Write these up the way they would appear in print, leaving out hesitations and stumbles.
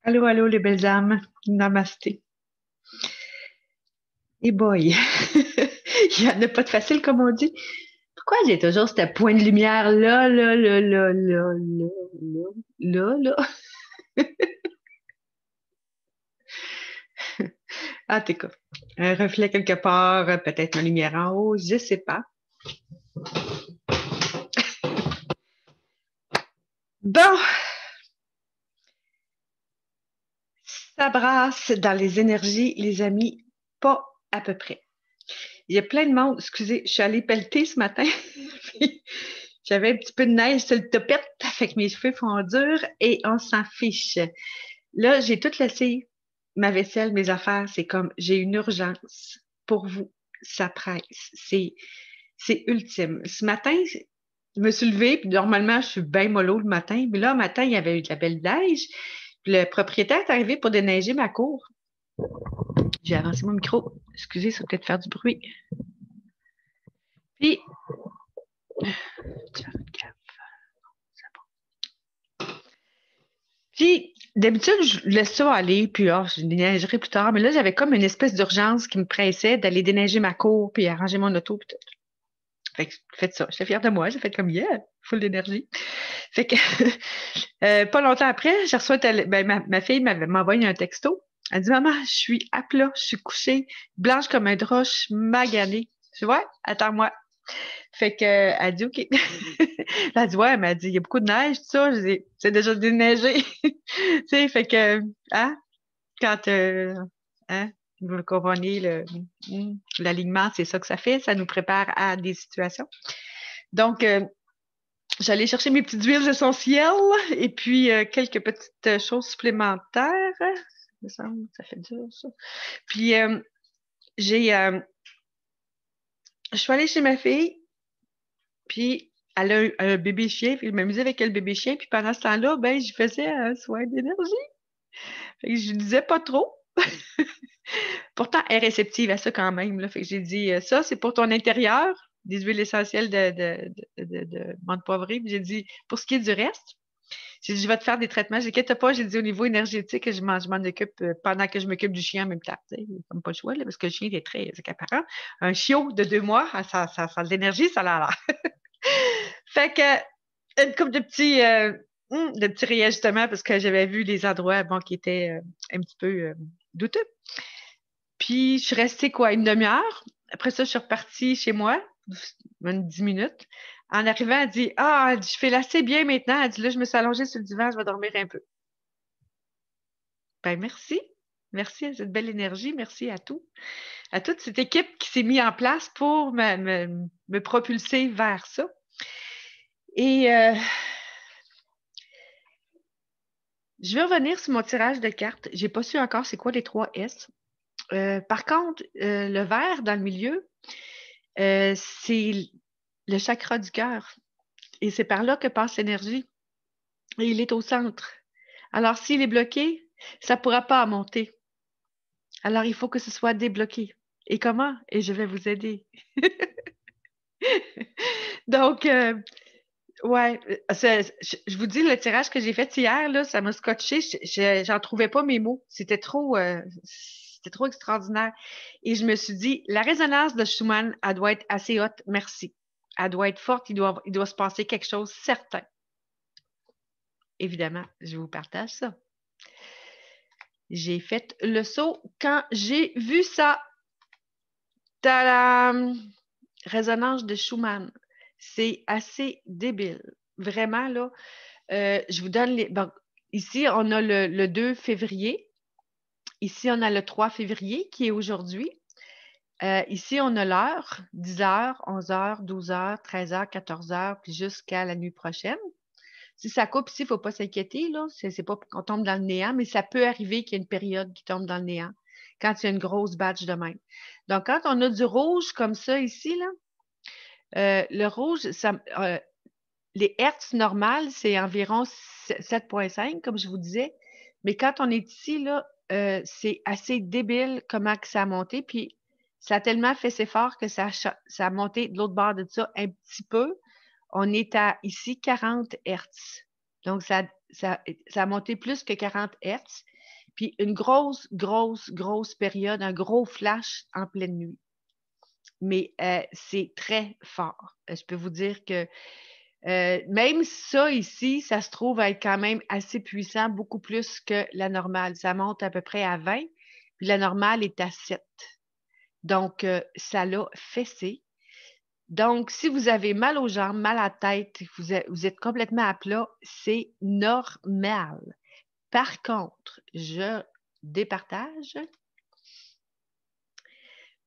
Allô, allô, les belles âmes. Namasté. Et boy, il n'y en a pas de facile, comme on dit. Pourquoi j'ai toujours ce point de lumière là, là, là, là, là, là, là, là, là? Ah, t'es quoi? Un reflet quelque part, peut-être ma lumière en haut, je sais pas. Bon, ça brasse dans les énergies, les amis, pas à peu près. Il y a plein de monde. Excusez, je suis allée pelleter ce matin. Puis j'avais un petit peu de neige sur le topette, fait que mes cheveux font dur et on s'en fiche. Là, j'ai tout laissé, ma vaisselle, mes affaires. C'est comme, j'ai une urgence pour vous. Ça presse. C'est ultime. Ce matin, je me suis levée, puis normalement, je suis bien mollo le matin. Mais là, le matin, il y avait eu de la belle neige. Puis le propriétaire est arrivé pour déneiger ma cour. J'ai avancé mon micro. Excusez, ça va peut-être faire du bruit. Puis, Puis, d'habitude, je laisse ça aller, puis je déneigerai plus tard. Mais là, j'avais comme une espèce d'urgence qui me pressait d'aller déneiger ma cour, puis arranger mon auto, puis tout. Fait que j'ai fait ça. J'étais fière de moi. J'ai fait comme, yeah, full d'énergie. Fait que, pas longtemps après, j'ai reçu ben, ma fille m'a envoyé un texto. Elle dit, maman, je suis à plat, je suis couchée, blanche comme un drap, je suis maganée. Je dis, ouais, attends-moi. Fait que, elle dit, OK. Elle dit, ouais, elle m'a dit, il y a beaucoup de neige, tout ça. Je dis, c'est déjà déneigé. Tu sais, fait que, hein, quand, hein, vous le comprenez, l'alignement, c'est ça que ça fait. Ça nous prépare à des situations. Donc, j'allais chercher mes petites huiles essentielles et puis quelques petites choses supplémentaires. Ça fait dur, ça. Puis, j'ai, je suis allée chez ma fille, puis elle a un bébé chien, puis elle m'amusait avec le bébé chien, puis pendant ce temps-là, ben, je faisais un soin d'énergie. Fait que je lui disais pas trop. Pourtant, elle est réceptive à ça quand même, là. Fait que j'ai dit, ça, c'est pour ton intérieur, des huiles essentielles de menthe poivrée. Puis j'ai dit, pour ce qui est du reste, j'ai dit, je vais te faire des traitements. J'inquiète pas, j'ai dit au niveau énergétique, je m'en occupe pendant que je m'occupe du chien en même temps. Tu sais, comme pas le choix, là, parce que le chien il est très accaparant. Un chiot de 2 mois, ça a de l'énergie, ça l'a l'air. Fait que une couple de petits réajustements parce que j'avais vu les endroits bon, qui étaient un petit peu douteux. Puis je suis restée quoi, une demi-heure. Après ça, je suis repartie chez moi, une 10 minutes. En arrivant, elle dit, ah, elle dit, je fais assez bien maintenant. Elle dit, là, je me suis allongée sur le divan, je vais dormir un peu. Ben, merci. Merci à cette belle énergie. Merci à toute cette équipe qui s'est mise en place pour me propulser vers ça. Et je vais revenir sur mon tirage de cartes. J'ai pas su encore c'est quoi les 3 S. Par contre, le vert dans le milieu, c'est le chakra du cœur. Et c'est par là que passe l'énergie. Et il est au centre. Alors, s'il est bloqué, ça ne pourra pas monter. Alors, il faut que ce soit débloqué. Et comment? Et je vais vous aider. Donc, ouais, je vous dis, le tirage que j'ai fait hier, là, ça m'a scotché. J'en trouvais pas mes mots. C'était trop extraordinaire. Et je me suis dit, la résonance de Schumann, elle doit être assez haute. Merci. Elle doit être forte. Il doit se passer quelque chose certain. Évidemment, je vous partage ça. J'ai fait le saut quand j'ai vu ça. Tadam! Résonance de Schumann. C'est assez débile. Vraiment, là. Je vous donne les. Bon, ici, on a le 2 février. Ici, on a le 3 février qui est aujourd'hui. Ici, on a l'heure, 10h, 11h, 12h, 13h, 14h, puis jusqu'à la nuit prochaine. Si ça coupe ici, il ne faut pas s'inquiéter, là. C'est pas qu'on tombe dans le néant, mais ça peut arriver qu'il y ait une période qui tombe dans le néant quand il y a une grosse batch de même. Donc, quand on a du rouge comme ça ici, là, le rouge, les hertz normales, c'est environ 7,5, comme je vous disais. Mais quand on est ici, là, c'est assez débile comment que ça a monté. Puis, ça a tellement fait ses efforts que ça a monté de l'autre bord de ça un petit peu. On est à ici 40 Hertz. Donc, ça a monté plus que 40 Hertz. puis une grosse, grosse, grosse période, un gros flash en pleine nuit. Mais c'est très fort. Je peux vous dire que même ça ici, ça se trouve être quand même assez puissant, beaucoup plus que la normale. Ça monte à peu près à 20, puis la normale est à 7. Donc, ça l'a fessé. Donc, si vous avez mal aux jambes, mal à la tête, vous êtes complètement à plat, c'est normal. Par contre, je départage.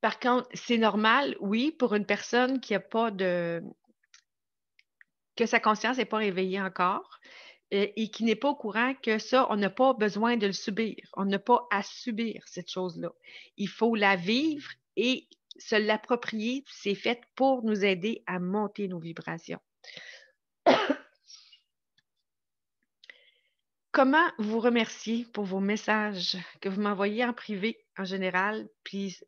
Par contre, c'est normal, oui, pour une personne qui a pas de que sa conscience n'est pas réveillée encore et qui n'est pas au courant que ça, on n'a pas besoin de le subir. On n'a pas à subir cette chose-là. Il faut la vivre et se l'approprier. C'est fait pour nous aider à monter nos vibrations. Comment vous remercier pour vos messages que vous m'envoyez en privé en général? Puis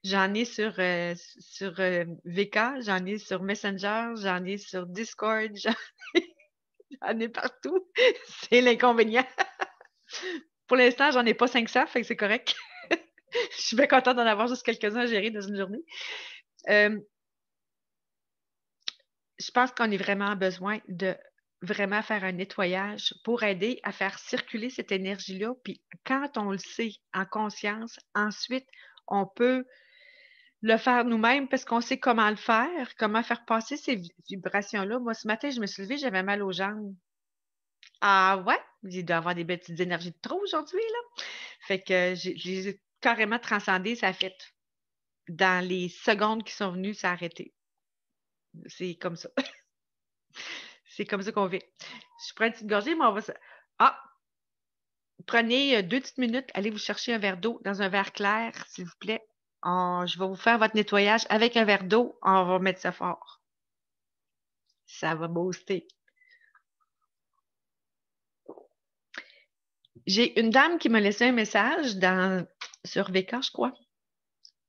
j'en ai sur VK, j'en ai sur Messenger, j'en ai sur Discord, j'en ai partout. C'est l'inconvénient. Pour l'instant, j'en ai pas 500, fait que c'est correct. Je suis bien contente d'en avoir juste quelques-uns à gérer dans une journée. Je pense qu'on a vraiment besoin de vraiment faire un nettoyage pour aider à faire circuler cette énergie-là. Puis quand on le sait en conscience, ensuite, on peut le faire nous-mêmes parce qu'on sait comment le faire, comment faire passer ces vibrations-là. Moi, ce matin, je me suis levée, j'avais mal aux jambes. Ah ouais? Il doit y avoir des belles petites énergies de trop aujourd'hui, là. Fait que j'ai carrément transcendé, ça a fait. Dans les secondes qui sont venues, ça a arrêté. C'est comme ça. C'est comme ça qu'on vit. Je prends une petite gorgée, mais on va. Ah! Prenez 2 petites minutes, allez vous chercher un verre d'eau dans un verre clair, s'il vous plaît. Je vais vous faire votre nettoyage avec un verre d'eau. On va mettre ça fort. Ça va booster. J'ai une dame qui m'a laissé un message sur VK, je crois.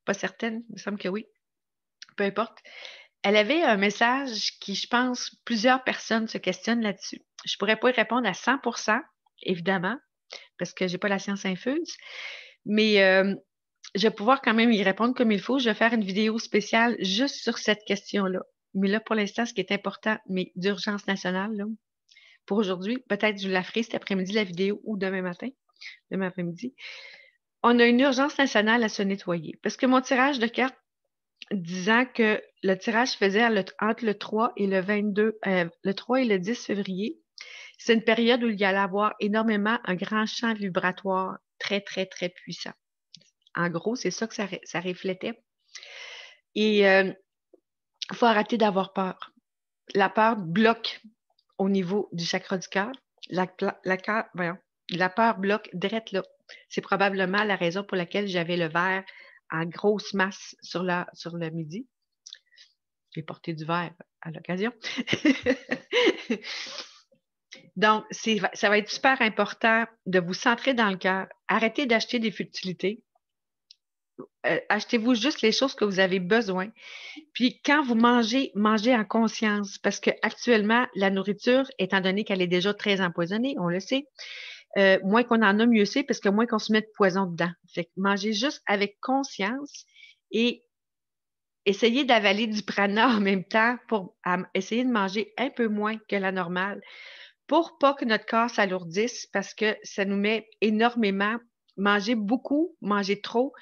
Pas certaine, il me semble que oui. Peu importe. Elle avait un message qui, je pense, plusieurs personnes se questionnent là-dessus. Je ne pourrais pas y répondre à 100%, évidemment, parce que je n'ai pas la science infuse, mais je vais pouvoir quand même y répondre comme il faut. Je vais faire une vidéo spéciale juste sur cette question-là. Mais là, pour l'instant, ce qui est important, mais d'urgence nationale, là, pour aujourd'hui, peut-être je la ferai cet après-midi, la vidéo, ou demain matin, demain après-midi. On a une urgence nationale à se nettoyer. Parce que mon tirage de cartes disant que le tirage faisait entre le 3 et le 22, le 3 et le 10 février. C'est une période où il y allait avoir énormément un grand champ vibratoire très, très, très puissant. En gros, c'est ça que ça reflétait. Et il faut arrêter d'avoir peur. La peur bloque au niveau du chakra du cœur. La peur bloque direct là. C'est probablement la raison pour laquelle j'avais le verre en grosse masse sur le midi. J'ai porté du verre à l'occasion. Donc, ça va être super important de vous centrer dans le cœur. Arrêtez d'acheter des futilités. Achetez-vous juste les choses que vous avez besoin. Puis quand vous mangez, mangez en conscience parce qu'actuellement, la nourriture, étant donné qu'elle est déjà très empoisonnée, on le sait, moins qu'on en a, mieux c'est parce que moins qu'on se met de poison dedans. Fait que mangez juste avec conscience et essayez d'avaler du prana en même temps pour essayer de manger un peu moins que la normale pour pas que notre corps s'alourdisse parce que ça nous met énormément, manger beaucoup, manger trop,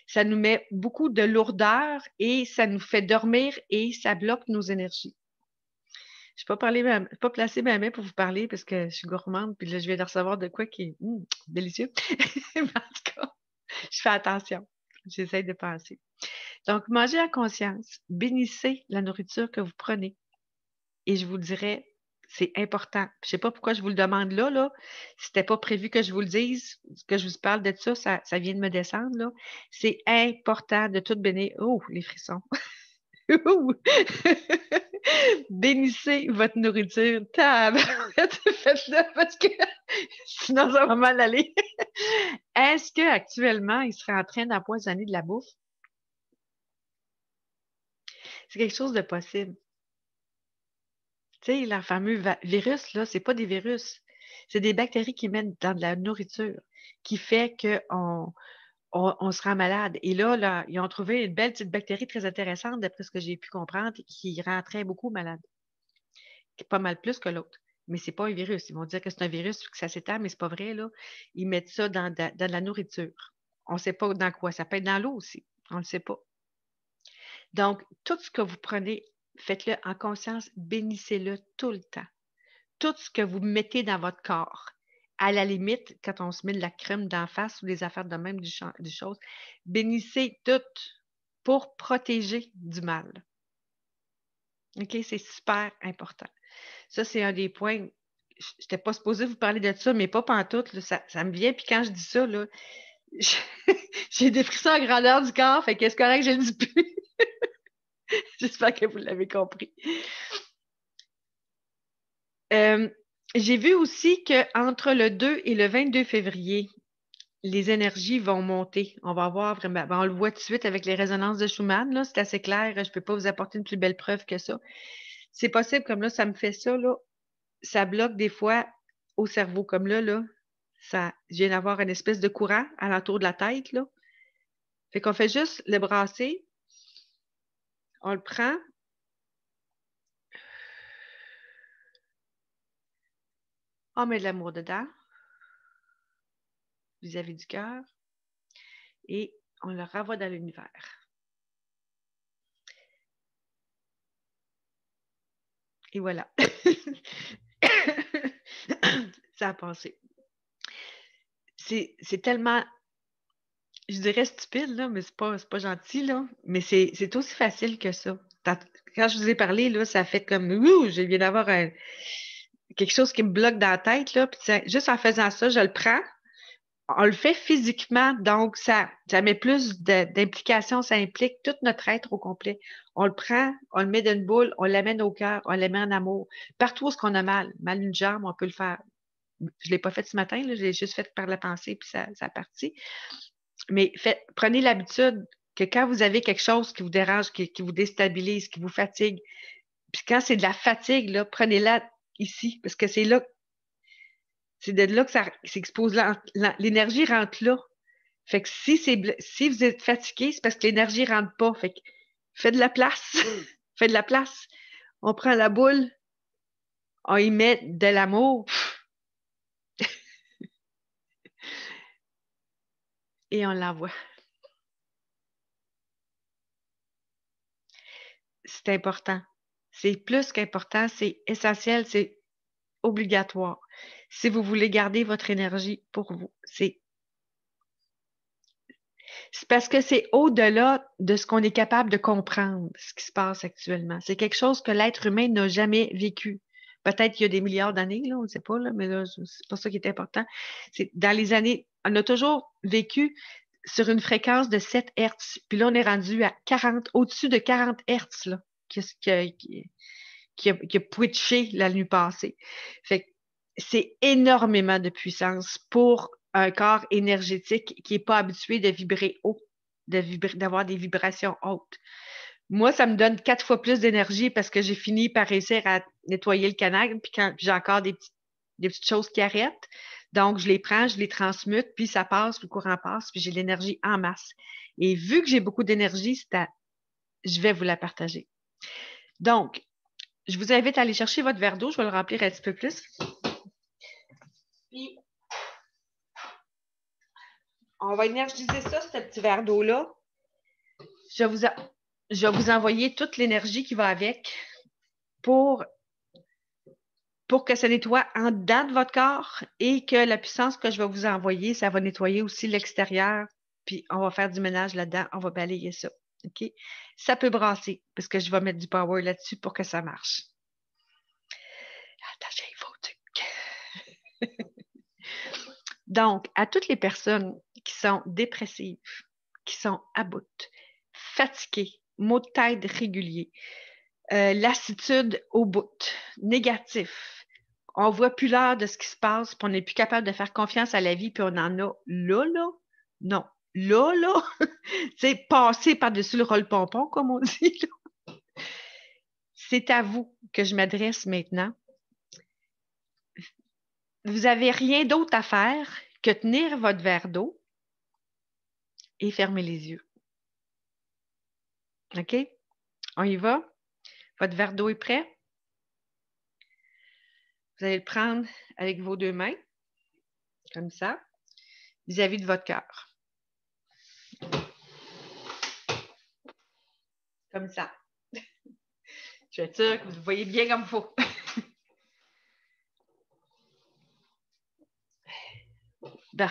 ça nous met beaucoup de lourdeur et ça nous fait dormir et ça bloque nos énergies. Je ne suis pas placée ma main pour vous parler parce que je suis gourmande puis là, je viens de recevoir de quoi qui est délicieux. Mais en tout cas, je fais attention. J'essaie de penser. Donc, mangez à conscience. Bénissez la nourriture que vous prenez. Et je vous le dirais, c'est important. Je ne sais pas pourquoi je vous le demande là. C'était pas prévu que je vous le dise, que je vous parle de ça, ça vient de me descendre, là. C'est important de tout bénir. Oh, les frissons. Bénissez votre nourriture. Faites-le parce que sinon ça va mal aller. Est-ce qu'actuellement, il serait en train d'empoisonner de la bouffe? C'est quelque chose de possible. Tu sais, leur fameux virus, là, c'est pas des virus. C'est des bactéries qui mettent dans de la nourriture, qui fait qu'on se rend malade. Et là, ils ont trouvé une belle petite bactérie très intéressante, d'après ce que j'ai pu comprendre, qui rend beaucoup malade. Pas mal plus que l'autre. Mais c'est pas un virus. Ils vont dire que c'est un virus, que ça s'étend, mais c'est pas vrai, là. Ils mettent ça dans la nourriture. On ne sait pas dans quoi. Ça peut être dans l'eau aussi. On ne le sait pas. Donc, tout ce que vous prenez, faites-le en conscience, bénissez-le tout le temps. Tout ce que vous mettez dans votre corps, à la limite, quand on se met de la crème d'en face ou des affaires de même, des choses, bénissez tout pour protéger du mal. OK? C'est super important. Ça, c'est un des points. Je n'étais pas supposée vous parler de ça, mais pas pantoute. Là, ça me vient. Puis quand je dis ça, là, j'ai des frissons à grandeur du corps. Fait que c'est correct, je ne le dis plus. J'espère que vous l'avez compris. J'ai vu aussi qu'entre le 2 et le 22 février, les énergies vont monter. On va voir vraiment. On le voit tout de suite avec les résonances de Schumann. Là, c'est assez clair. Je ne peux pas vous apporter une plus belle preuve que ça. C'est possible, comme là, ça me fait ça, là. Ça bloque des fois au cerveau. Comme là, ça vient d'avoir une espèce de courant alentour de la tête, là. Fait qu'on fait juste le brasser. On le prend. On met de l'amour dedans, vis-à-vis du cœur. Et on le renvoie dans l'univers. Et voilà. Ça a passé. C'est tellement, je dirais stupide, là, mais c'est pas gentil, là. Mais c'est aussi facile que ça. Quand je vous ai parlé, là, ça a fait comme, ouh, je viens d'avoir quelque chose qui me bloque dans la tête, là. Puis juste en faisant ça, je le prends. On le fait physiquement, donc ça met plus d'implication, ça implique tout notre être au complet. On le prend, on le met dans une boule, on l'amène au cœur, on l'amène en amour. Partout où est-ce qu'on a mal une jambe, on peut le faire. Je ne l'ai pas fait ce matin, là, je l'ai juste fait par la pensée, puis ça a parti. Mais prenez l'habitude que quand vous avez quelque chose qui vous dérange, qui vous déstabilise, qui vous fatigue, puis quand c'est de la fatigue, là, prenez-la ici, parce que c'est de là que ça s'expose là. L'énergie rentre là. Fait que si vous êtes fatigué, c'est parce que l'énergie ne rentre pas. Fait que faites de la place. Faites de la place. On prend la boule, on y met de l'amour et on l'envoie. C'est important. C'est plus qu'important, c'est essentiel, c'est obligatoire. Si vous voulez garder votre énergie pour vous, c'est parce que c'est au-delà de ce qu'on est capable de comprendre, ce qui se passe actuellement. C'est quelque chose que l'être humain n'a jamais vécu. Peut-être qu'il y a des milliards d'années, là, on ne sait pas, là, mais là, c'est pas ça qui est important. C'est dans les années, on a toujours vécu sur une fréquence de 7 Hertz. Puis là, on est rendu à 40, au-dessus de 40 Hertz, là, qui a twitché la nuit passée. Fait que c'est énormément de puissance pour un corps énergétique qui n'est pas habitué de vibrer haut, d'avoir des vibrations hautes. Moi, ça me donne 4 fois plus d'énergie parce que j'ai fini par réussir à nettoyer le canal, puis j'ai encore des petites choses qui arrêtent. Donc, je les prends, je les transmute, puis ça passe, le courant passe, puis j'ai l'énergie en masse. Et vu que j'ai beaucoup d'énergie, je vais vous la partager. Donc, je vous invite à aller chercher votre verre d'eau. Je vais le remplir un petit peu plus. Puis, on va énergiser ça, ce petit verre d'eau-là. Je vais vous envoyer toute l'énergie qui va avec pour que ça nettoie en dedans de votre corps et que la puissance que je vais vous envoyer, ça va nettoyer aussi l'extérieur. Puis, on va faire du ménage là-dedans. On va balayer ça. OK? Ça peut brasser parce que je vais mettre du power là-dessus pour que ça marche. Attends, il faut Donc, à toutes les personnes qui sont dépressives, qui sont à bout, fatiguées, maux de tête réguliers, lassitude au bout, négatif, on ne voit plus l'heure de ce qui se passe, puis on n'est plus capable de faire confiance à la vie, puis on en a là, non. Là, c'est passer par-dessus le rôle-pompon, comme on dit. Là. C'est à vous que je m'adresse maintenant. vous n'avez rien d'autre à faire que tenir votre verre d'eau et fermer les yeux. OK? On y va? Votre verre d'eau est prêt? Vous allez le prendre avec vos deux mains, comme ça, vis-à-vis de votre cœur. Comme ça. Je suis sûre que vous le voyez bien comme il faut. Bon.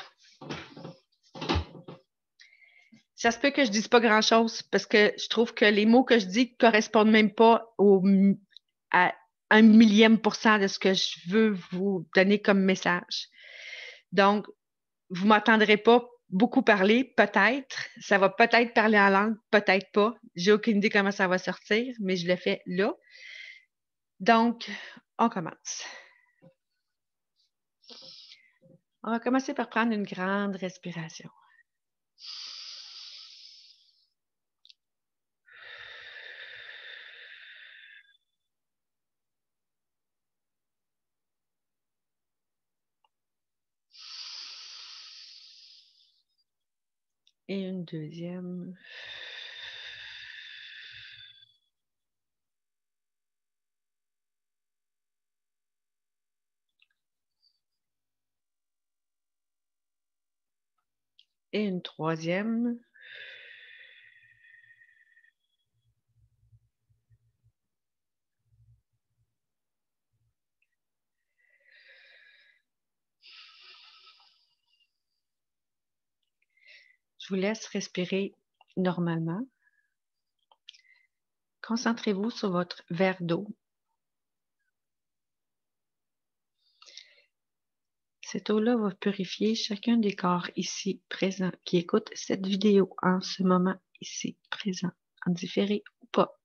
Ça se peut que je ne dise pas grand-chose parce que je trouve que les mots que je dis ne correspondent même pas à 1 millième% de ce que je veux vous donner comme message. Donc, vous ne m'entendrez pas beaucoup parler, peut-être. Ça va peut-être parler en langue, peut-être pas. J'ai aucune idée comment ça va sortir, mais je le fais là. Donc, on commence. On va commencer par prendre une grande respiration. Et une deuxième. Et une troisième. Je vous laisse respirer normalement. Concentrez-vous sur votre verre d'eau. Cette eau-là va purifier chacun des corps ici présents qui écoutent cette vidéo en ce moment ici présent, en différé ou pas.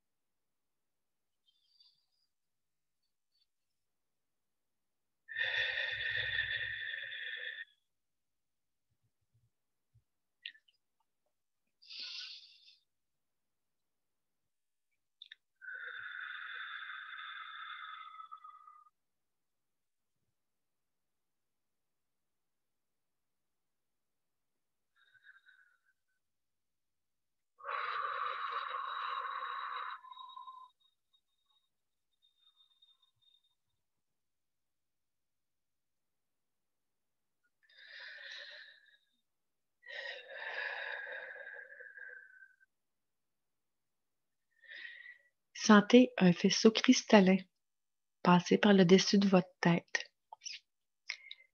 Sentez un faisceau cristallin passer par le dessus de votre tête,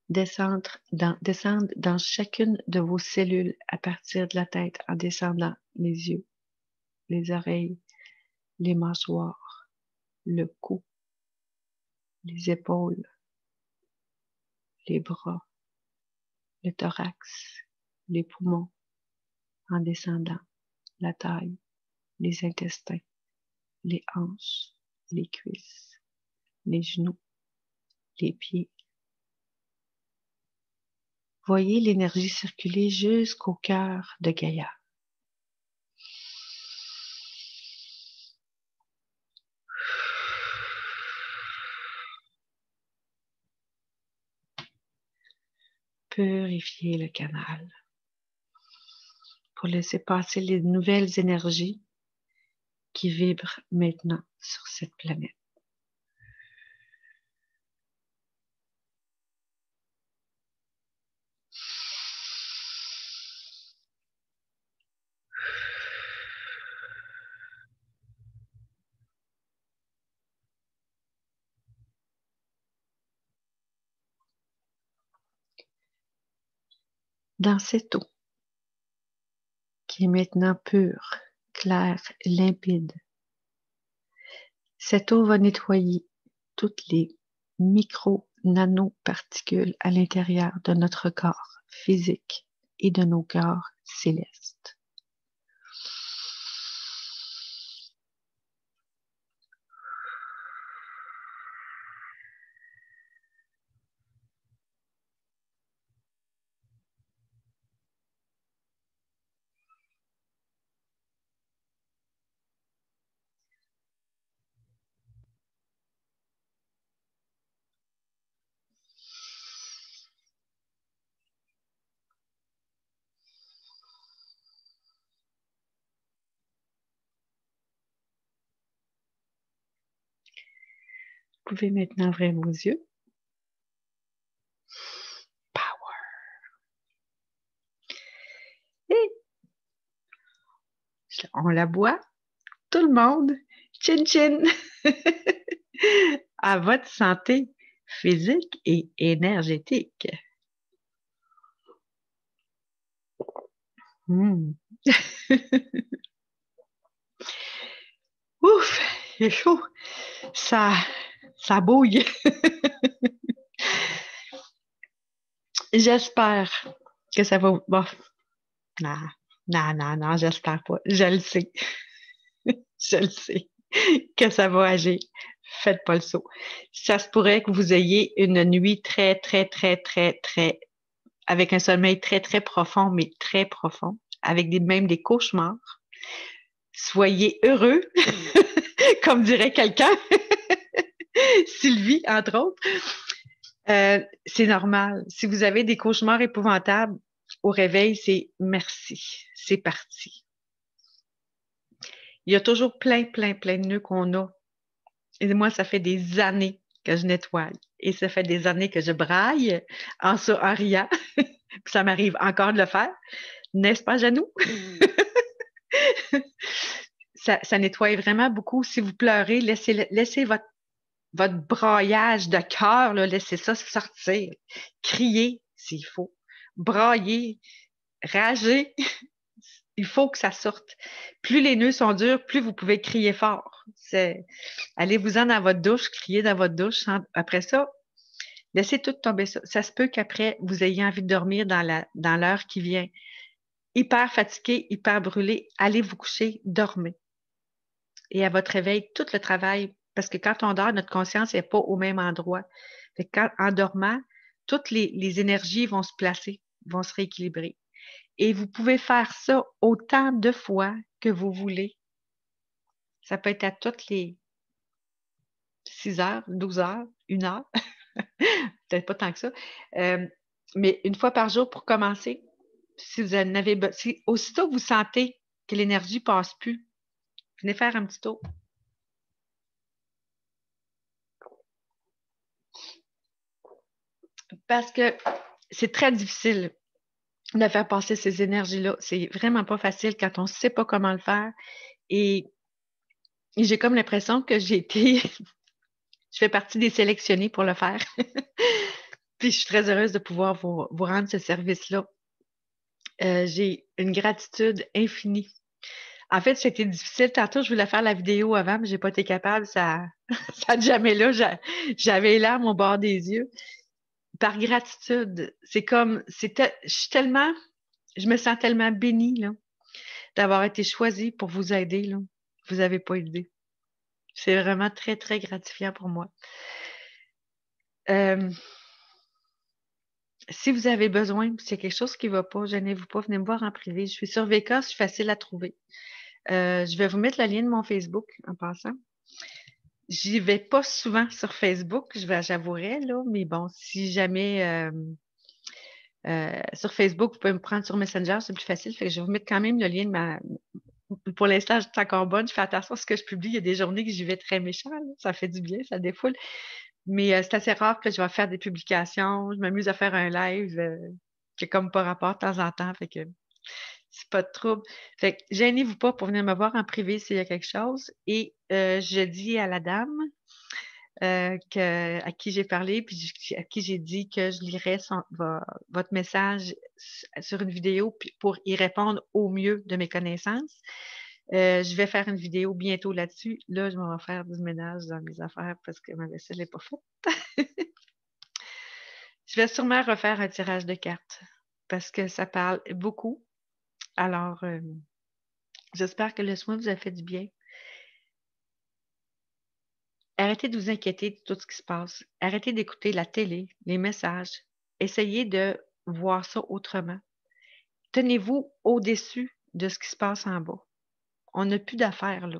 descendre dans chacune de vos cellules à partir de la tête en descendant les yeux, les oreilles, les mâchoires, le cou, les épaules, les bras, le thorax, les poumons, en descendant la taille, les intestins, les hanches, les cuisses, les genoux, les pieds. Voyez l'énergie circuler jusqu'au cœur de Gaïa. Purifiez le canal pour laisser passer les nouvelles énergies qui vibrent maintenant sur cette planète. Dans cette eau qui est maintenant pure, claire, limpide, cette eau va nettoyer toutes les micro-nanoparticules à l'intérieur de notre corps physique et de nos corps célestes. Vous pouvez maintenant ouvrir vos yeux. Power. Et on la boit. Tout le monde. Chin chin. À votre santé physique et énergétique. Ouf, il est chaud. Ça bouille. J'espère que ça va. Bon, non, non, j'espère pas. Je le sais. Je le sais. Que ça va agir. Faites pas le saut. Ça se pourrait que vous ayez une nuit très, très, très, très, très, avec un sommeil très, très profond, mais très profond, avec même des cauchemars. Soyez heureux, comme dirait quelqu'un, Sylvie, entre autres. C'est normal. Si vous avez des cauchemars épouvantables, au réveil, c'est merci, c'est parti. Il y a toujours plein, plein, plein de nœuds qu'on a. Et moi, ça fait des années que je nettoie. Et ça fait des années que je braille en riant. Ça m'arrive encore de le faire. N'est-ce pas, Janou? Ça nettoie vraiment beaucoup. Si vous pleurez, laissez votre braillage de cœur, laissez ça sortir. Criez s'il faut. Brailler, rager. Il faut que ça sorte. Plus les nœuds sont durs, plus vous pouvez crier fort. Allez-vous-en dans votre douche, criez dans votre douche. Après ça, laissez tout tomber ça. Ça se peut qu'après, vous ayez envie de dormir dans l'heure qui vient. Hyper fatigué, hyper brûlé, allez vous coucher, dormez. Et à votre réveil, tout le travail, parce que quand on dort, notre conscience n'est pas au même endroit. En dormant, toutes les énergies vont se placer, vont se rééquilibrer. Et vous pouvez faire ça autant de fois que vous voulez. Ça peut être à toutes les 6 heures, 12 heures, 1 heure. Peut-être pas tant que ça. Mais une fois par jour pour commencer. Si vous en avez aussitôt vous sentez que l'énergie ne passe plus, venez faire un petit tour. Parce que c'est très difficile de faire passer ces énergies-là. C'est vraiment pas facile quand on ne sait pas comment le faire. Et j'ai comme l'impression que je fais partie des sélectionnés pour le faire. Puis je suis très heureuse de pouvoir vous rendre ce service-là. J'ai une gratitude infinie. En fait, c'était difficile. Tantôt, je voulais faire la vidéo avant, mais j'ai pas été capable. Ça jamais là. J'avais les larmes au bord des yeux. Par gratitude, je me sens tellement bénie, là, d'avoir été choisie pour vous aider, là. Vous n'avez pas idée. C'est vraiment très, très gratifiant pour moi. Si vous avez besoin, si c'est quelque chose qui ne va pas, gênez-vous pas, venez me voir en privé. Je suis sur VK, je suis facile à trouver. Je vais vous mettre le lien de mon Facebook en passant. J'y vais pas souvent sur Facebook, j'avouerais, là, mais bon, si jamais sur Facebook, vous pouvez me prendre sur Messenger, c'est plus facile. Fait que je vais vous mettre quand même le lien de ma. Pour l'instant, je suis encore bonne. Je fais attention à ce que je publie. Il y a des journées que j'y vais très méchant, là. Ça fait du bien, ça défoule. Mais c'est assez rare que je vais faire des publications. Je m'amuse à faire un live qui est comme par rapport de temps en temps. Fait que c'est pas de trouble. Fait que gênez-vous pas pour venir me voir en privé s'il y a quelque chose. Et je dis à la dame à qui j'ai parlé, puis à qui j'ai dit que je lirais votre message sur une vidéo pour y répondre au mieux de mes connaissances. Je vais faire une vidéo bientôt là-dessus. Là, je vais faire du ménage dans mes affaires parce que ma vaisselle n'est pas faite. Je vais sûrement refaire un tirage de cartes parce que ça parle beaucoup. Alors, j'espère que le soin vous a fait du bien. Arrêtez de vous inquiéter de tout ce qui se passe. Arrêtez d'écouter la télé, les messages. Essayez de voir ça autrement. Tenez-vous au-dessus de ce qui se passe en bas. On n'a plus d'affaires là.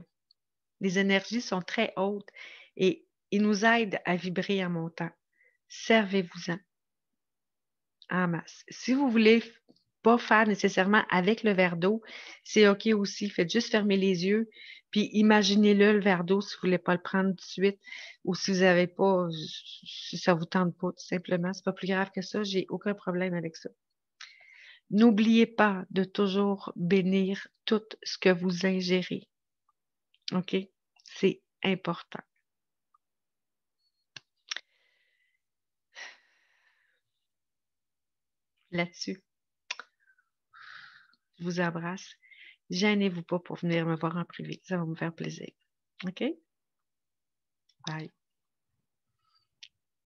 Les énergies sont très hautes et ils nous aident à vibrer en montant. Servez-vous-en en masse. Si vous voulez pas faire nécessairement avec le verre d'eau, c'est OK aussi. Faites juste fermer les yeux, puis imaginez-le, le verre d'eau, si vous ne voulez pas le prendre tout de suite, ou si vous n'avez pas, si ça ne vous tente pas, tout simplement. C'est pas plus grave que ça. J'ai aucun problème avec ça. N'oubliez pas de toujours bénir tout ce que vous ingérez. OK? C'est important. Là-dessus, je vous embrasse. Gênez-vous pas pour venir me voir en privé. Ça va me faire plaisir. OK? Bye.